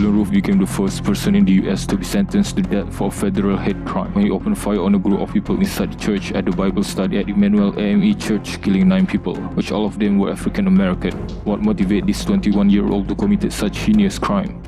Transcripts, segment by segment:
Dylann Roof became the first person in the US to be sentenced to death for a federal hate crime when he opened fire on a group of people inside the church at the Bible study at Emanuel AME Church, killing 9 people, which all of them were African American. What motivated this 21-year-old to commit such heinous crime?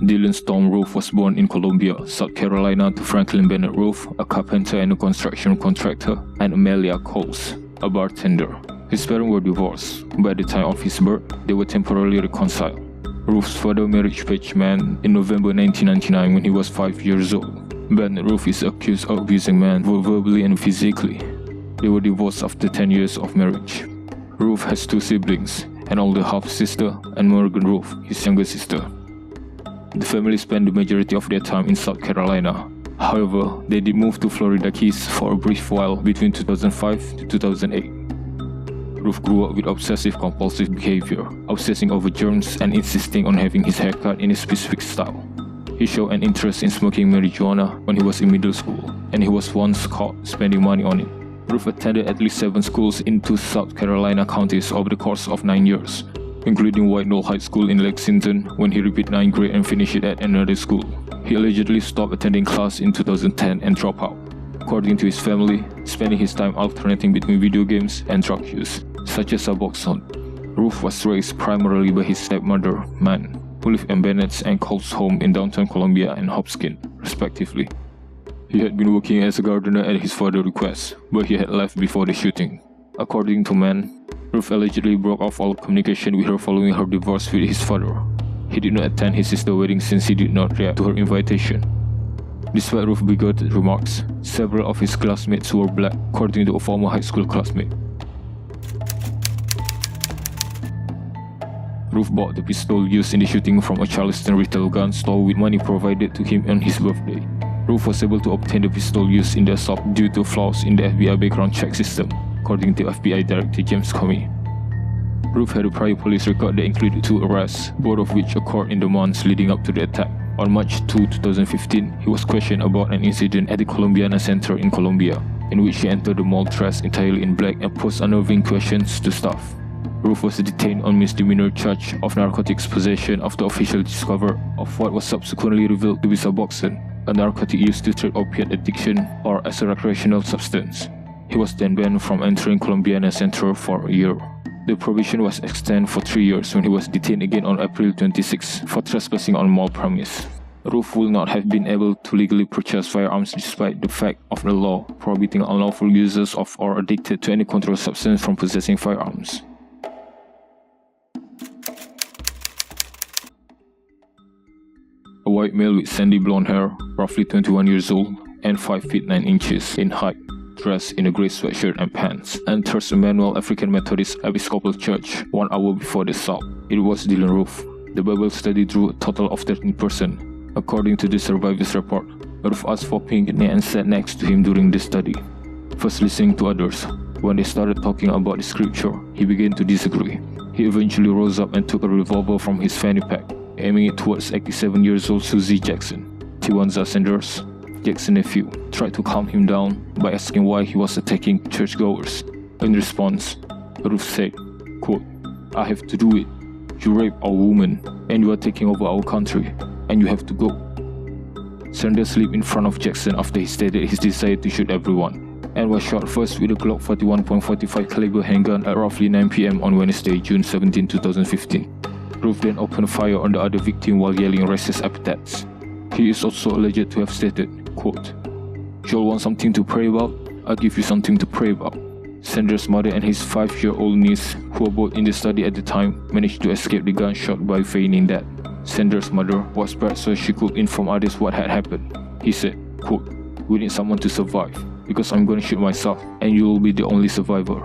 Dylann Roof was born in Columbia, South Carolina to Franklin Bennett Roof, a carpenter and a construction contractor, and Amelia Coles, a bartender. His parents were divorced. By the time of his birth, they were temporarily reconciled. Roof's father married Paige Mann in November 1999 when he was 5 years old. Bennett Roof is accused of abusing Mann both verbally and physically. They were divorced after 10 years of marriage. Roof has 2 siblings, an older half-sister and Morgan Roof, his younger sister. The family spent the majority of their time in South Carolina. However, they did move to Florida Keys for a brief while between 2005 to 2008. Roof grew up with obsessive compulsive behavior, obsessing over germs and insisting on having his hair cut in a specific style. He showed an interest in smoking marijuana when he was in middle school, and he was once caught spending money on it. Roof attended at least 7 schools in 2 South Carolina counties over the course of 9 years, including White Knoll High School in Lexington when he repeated 9th grade and finished it at another school. He allegedly stopped attending class in 2010 and dropped out. According to his family, spending his time alternating between video games and drug use, such as Suboxone. Roof was raised primarily by his stepmother, Mann, who lived in Bennett's and Cole's home in downtown Columbia and Hopkins, respectively. He had been working as a gardener at his father's request, but he had left before the shooting. According to Mann, Roof allegedly broke off all communication with her following her divorce with his father. He did not attend his sister's wedding since he did not react to her invitation. Despite Roof's bigoted remarks, several of his classmates were black, according to a former high school classmate. Roof bought the pistol used in the shooting from a Charleston retail gun store with money provided to him on his birthday. Roof was able to obtain the pistol used in the assault due to flaws in the FBI background check system, according to FBI Director James Comey. Roof had a prior police record that included 2 arrests, both of which occurred in the months leading up to the attack. On March 2, 2015, he was questioned about an incident at the Columbiana Center in Columbia, in which he entered the mall dressed entirely in black and posed unnerving questions to staff. Roof was detained on misdemeanor charge of narcotics possession after officials discovered of what was subsequently revealed to be Suboxone, a narcotic used to treat opiate addiction or as a recreational substance. He was then banned from entering Columbiana Center for a year. The probation was extended for 3 years when he was detained again on April 26 for trespassing on mall premise. Roof would not have been able to legally purchase firearms despite the fact of the law prohibiting unlawful users of or addicted to any controlled substance from possessing firearms. A white male with sandy blonde hair, roughly 21 years old, and 5 feet 9 inches in height, dressed in a grey sweatshirt and pants, enters Emanuel African Methodist Episcopal Church 1 hour before the assault. It was Dylann Roof. The Bible study drew a total of 13 persons. According to the survivor's report, Roof asked for pink and sat next to him during the study. First listening to others, when they started talking about the scripture, he began to disagree. He eventually rose up and took a revolver from his fanny pack, aiming it towards 87 years old Susie Jackson. Tiwanza Sanders, Jackson's nephew, tried to calm him down by asking why he was attacking churchgoers. In response, Roof said, quote, "I have to do it. You raped our woman, and you are taking over our country, and you have to go." Sanders leaped in front of Jackson after he stated his desire to shoot everyone, and was shot first with a Glock 41.45 caliber handgun at roughly 9 p.m. on Wednesday, June 17, 2015. Roof then opened fire on the other victim while yelling racist epithets. He is also alleged to have stated, quote, "Y'all want something to pray about? I'll give you something to pray about." Sanders' mother and his 5-year-old niece, who were both in the study at the time, managed to escape the gunshot by feigning death. Sanders' mother was spared so she could inform others what had happened. He said, quote, "We need someone to survive, because I'm gonna shoot myself, and you will be the only survivor."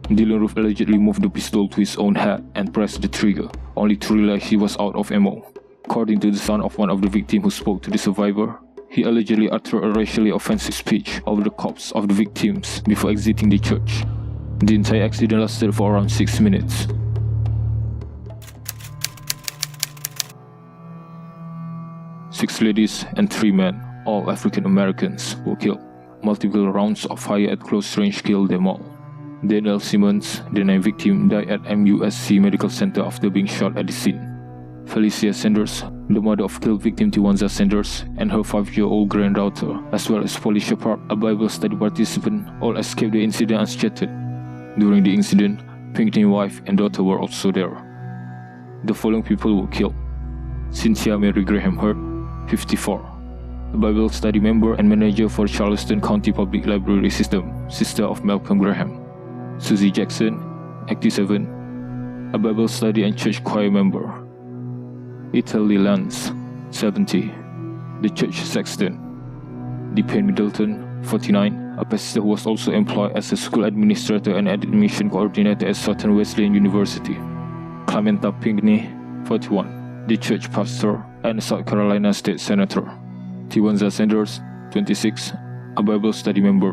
Dylann Roof allegedly moved the pistol to his own head and pressed the trigger, only to realize he was out of ammo. According to the son of one of the victims who spoke to the survivor, he allegedly uttered a racially offensive speech over the corpse of the victims before exiting the church. The entire accident lasted for around 6 minutes. 6 ladies and 3 men, all African Americans, were killed. Multiple rounds of fire at close range killed them all. Daniel Simmons, the 9th victim, died at MUSC Medical Center after being shot at the scene. Felicia Sanders, the mother of killed victim Tiwanza Sanders, and her 5-year-old granddaughter, as well as Polly Shepard, a Bible study participant, all escaped the incident unscathed. During the incident, Pinckney's wife and daughter were also there. The following people were killed: Cynthia Mary Graham Hurt, 54, a Bible study member and manager for Charleston County Public Library System, sister of Malcolm Graham. Susie Jackson, 87, a Bible study and church choir member. Italy Lance, 70, the church sexton. DePayne Middleton, 49, a pastor who was also employed as a school administrator and admission coordinator at Southern Wesleyan University. Clementa Pinckney, 41, the church pastor and South Carolina state senator. Tiwanza Sanders, 26, a Bible study member,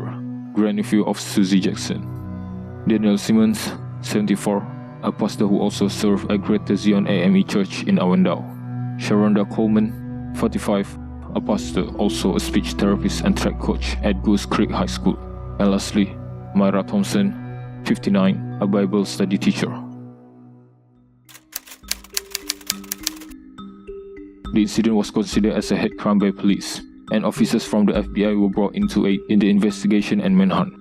grandnephew of Susie Jackson. Daniel Simmons, 74, a pastor who also served at Greater Zion AME Church in Avondale. Sharonda Coleman, 45, a pastor, also a speech therapist and track coach at Goose Creek High School. And lastly, Myra Thompson, 59, a Bible study teacher. The incident was considered as a hate crime by police, and officers from the FBI were brought into aid in the investigation and manhunt.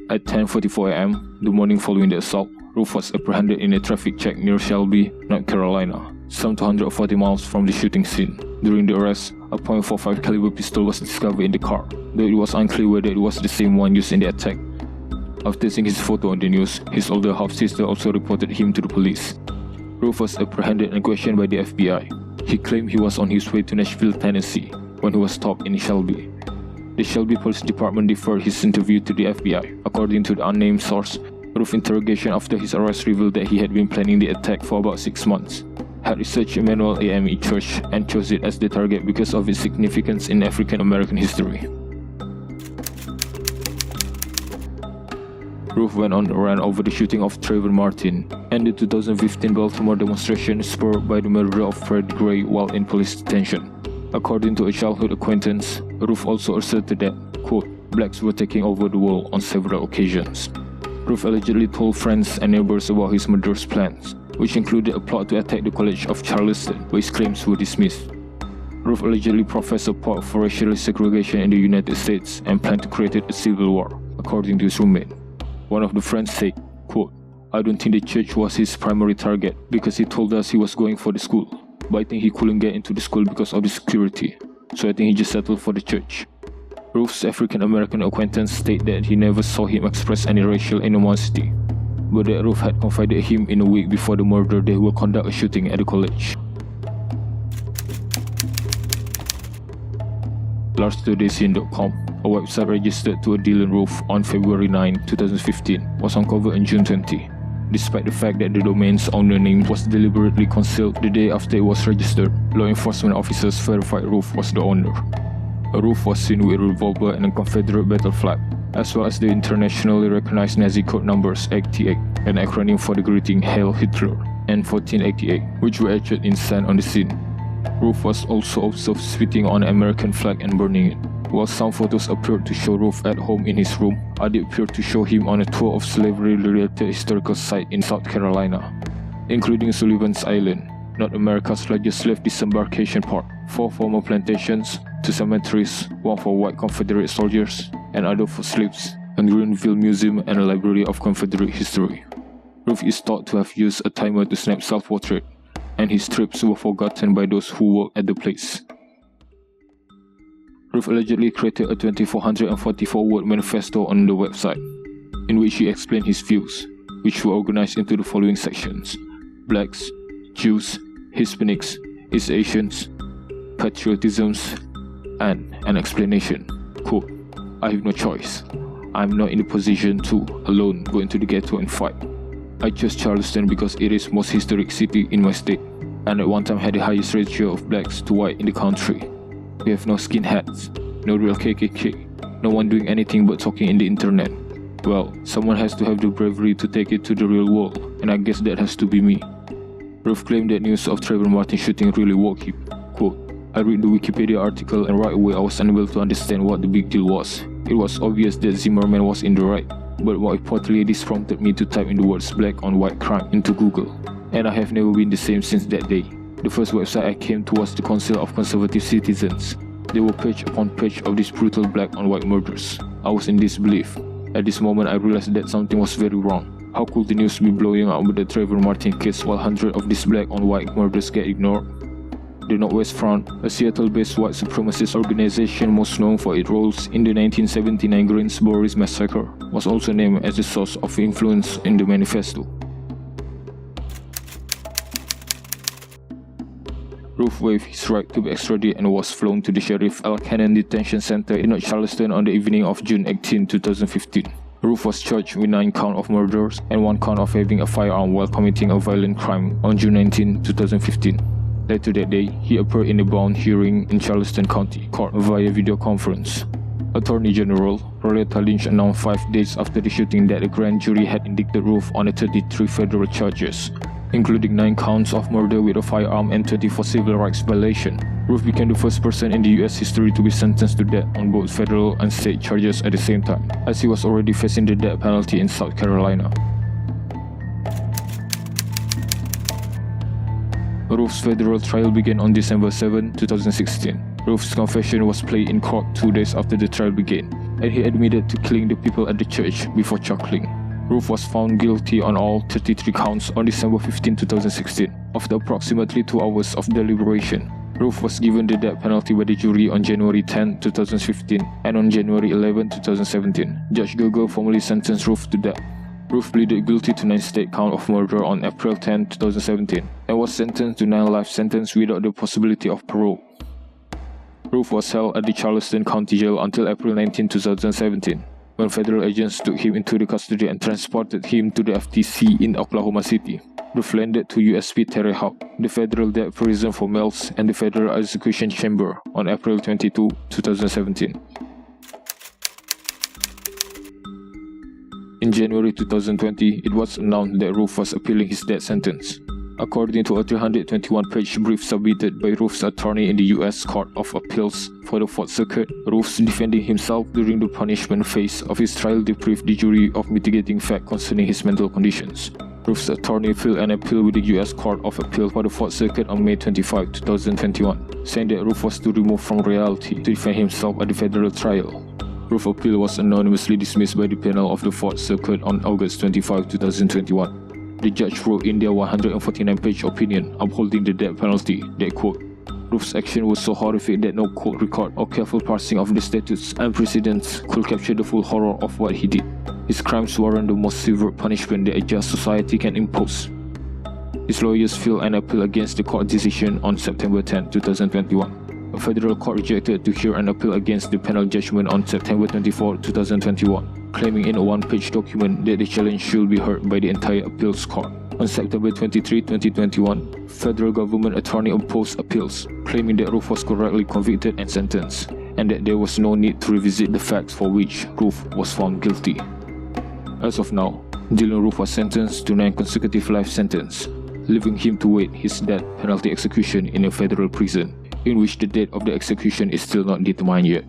At 10:44 a.m., the morning following the assault, Roof was apprehended in a traffic check near Shelby, North Carolina, some 240 miles from the shooting scene. During the arrest, a .45 caliber pistol was discovered in the car, though it was unclear whether it was the same one used in the attack. After seeing his photo on the news, his older half-sister also reported him to the police. Roof was apprehended and questioned by the FBI. He claimed he was on his way to Nashville, Tennessee, when he was stopped in Shelby. The Shelby Police Department deferred his interview to the FBI. According to the unnamed source, Roof's interrogation after his arrest revealed that he had been planning the attack for about 6 months, had researched Emanuel AME Church, and chose it as the target because of its significance in African American history. Roof went on a rant over the shooting of Trayvon Martin and the 2015 Baltimore demonstration spurred by the murder of Freddie Gray while in police detention. According to a childhood acquaintance, Roof also asserted that, quote, blacks were taking over the world on several occasions. Roof allegedly told friends and neighbors about his murderous plans, which included a plot to attack the College of Charleston, but his claims were dismissed. Roof allegedly professed support for racial segregation in the United States and planned to create a civil war, according to his roommate. One of the friends said, quote, I don't think the church was his primary target because he told us he was going for the school, but I think he couldn't get into the school because of the security, so I think he just settled for the church. Roof's African American acquaintance stated that he never saw him express any racial animosity, but that Roof had confided him in a week before the murder that he will conduct a shooting at the college. LastTodayScene.com, a website registered to a Dylann Roof on February 9, 2015, was uncovered on June 20. Despite the fact that the domain's owner name was deliberately concealed the day after it was registered, law enforcement officers verified Roof was the owner. A Roof was seen with a revolver and a Confederate battle flag, as well as the internationally recognized Nazi code numbers 88, an acronym for the greeting Hail Hitler, and 1488, which were etched in sand on the scene. Roof was also observed spitting on an American flag and burning it. While some photos appeared to show Roof at home in his room, others appeared to show him on a tour of slavery-related historical sites in South Carolina, including Sullivan's Island, North America's largest slave disembarkation port, 4 former plantations, 2 cemeteries, 1 for white Confederate soldiers, and other for slaves, a Greenville Museum, and a library of Confederate history. Roof is thought to have used a timer to snap self-portrait, and his trips were forgotten by those who worked at the place. Roof allegedly created a 2,444-word manifesto on the website, in which he explained his views, which were organized into the following sections: Blacks, Jews, Hispanics, East Asians, patriotisms, and an explanation. Quote, I have no choice. I am not in a position to, alone, go into the ghetto and fight. I chose Charleston because it is the most historic city in my state, and at one time had the highest ratio of blacks to white in the country. We have no skinheads, no real KKK, no one doing anything but talking in the internet. Well, someone has to have the bravery to take it to the real world, and I guess that has to be me. Roof claimed that news of Trayvon Martin shooting really woke him. Quote, I read the Wikipedia article and right away I was unable to understand what the big deal was. It was obvious that Zimmerman was in the right, but more importantly this prompted me to type in the words black on white crime into Google. And I have never been the same since that day. The first website I came to was the Council of Conservative Citizens. There were page upon page of these brutal black on white murders. I was in disbelief. At this moment I realized that something was very wrong. How could the news be blowing up with the Trayvon Martin case while hundreds of these black on white murders get ignored? The Northwest Front, a Seattle-based white supremacist organization most known for its roles in the 1979 Greensboro Massacre, was also named as the source of influence in the manifesto. Roof waived his right to be extradited and was flown to the Sheriff L. Cannon Detention Center in North Charleston on the evening of June 18, 2015. Roof was charged with 9 counts of murders and 1 count of having a firearm while committing a violent crime on June 19, 2015. Later that day, he appeared in a bond hearing in Charleston County Court via video conference. Attorney General Loretta Lynch announced 5 days after the shooting that a grand jury had indicted Roof on 33 federal charges, including 9 counts of murder with a firearm and 24 civil rights violations. Roof became the first person in the US history to be sentenced to death on both federal and state charges at the same time, as he was already facing the death penalty in South Carolina. Roof's federal trial began on December 7, 2016. Roof's confession was played in court 2 days after the trial began, and he admitted to killing the people at the church before chuckling. Roof was found guilty on all 33 counts on December 15, 2016. After approximately 2 hours of deliberation, Roof was given the death penalty by the jury on January 10, 2015, and on January 11, 2017, Judge Gogol formally sentenced Roof to death. Roof pleaded guilty to 9 state counts of murder on April 10, 2017, and was sentenced to 9 life sentences without the possibility of parole. Roof was held at the Charleston County Jail until April 19, 2017, when federal agents took him into the custody and transported him to the FTC in Oklahoma City. Roof landed to USP Terre Haute, the federal death prison for males, and the federal execution chamber on April 22, 2017. In January 2020, it was announced that Roof was appealing his death sentence. According to a 321-page brief submitted by Roof's attorney in the U.S. Court of Appeals for the 4th Circuit, Roof's defending himself during the punishment phase of his trial deprived the jury of mitigating facts concerning his mental conditions. Roof's attorney filed an appeal with the U.S. Court of Appeal for the 4th Circuit on May 25, 2021, saying that Roof was too removed from reality to defend himself at the federal trial. Roof's appeal was anonymously dismissed by the panel of the 4th Circuit on August 25, 2021. The judge wrote in their 149-page opinion upholding the death penalty that, quote, Roof's action was so horrific that no court record or careful parsing of the statutes and precedents could capture the full horror of what he did. His crimes warrant the most severe punishment that a just society can impose. His lawyers filed an appeal against the court decision on September 10, 2021. A federal court rejected to hear an appeal against the panel judgment on September 24, 2021, claiming in a 1-page document that the challenge should be heard by the entire appeals court. On September 23, 2021, federal government attorney opposed appeals, claiming that Roof was correctly convicted and sentenced, and that there was no need to revisit the facts for which Roof was found guilty. As of now, Dylann Roof was sentenced to 9 consecutive life sentences, leaving him to wait his death penalty execution in a federal prison, in which the date of the execution is still not determined yet.